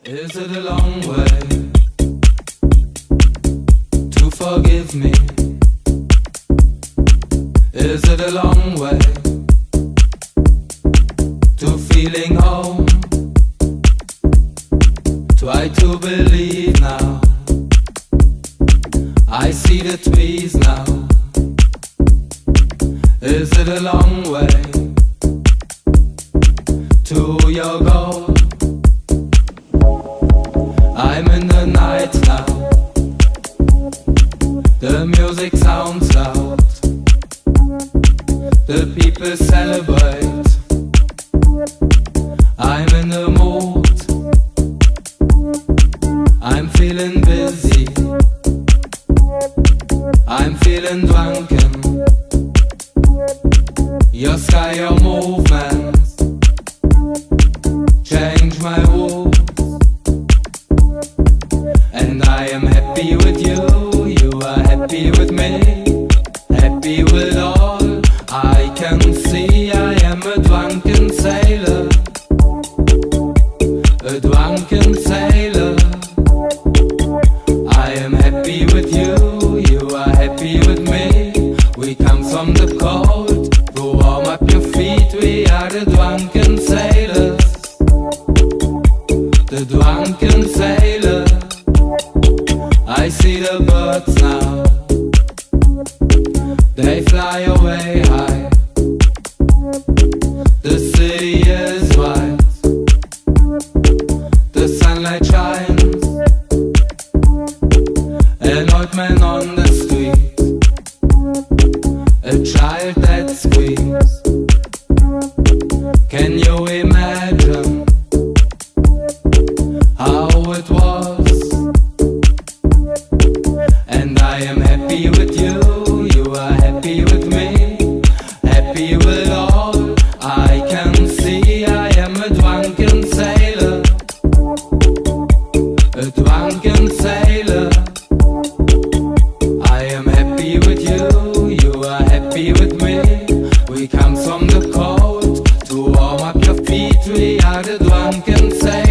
Is it a long way to forgive me? Is it a long way to feeling home? Try to believe now. I see the trees now. Is it a long way to your goal? I'm in the night now. The music sounds loud. The people celebrate. I'm in the mood. I'm feeling busy. I'm feeling drunken. Your sky, your movements change my rules. And I am happy with you, you are happy with me, happy with all I can see. I am a drunken sailor, a drunken sailor. I am happy with you, you are happy with me. We come from the cold to warm up your feet. We are the drunken sailors, the drunken sailor. I see the birds now. They fly away high. The city is white. The sunlight shines. An old man on the street. A child that screams. Can you imagine how it was? And I am happy with you, you are happy with me, happy with all I can see. I am a drunken sailor, a drunken sailor. I am happy with you, you are happy with me. We come from the cold to warm up your feet. We are the drunken sailor.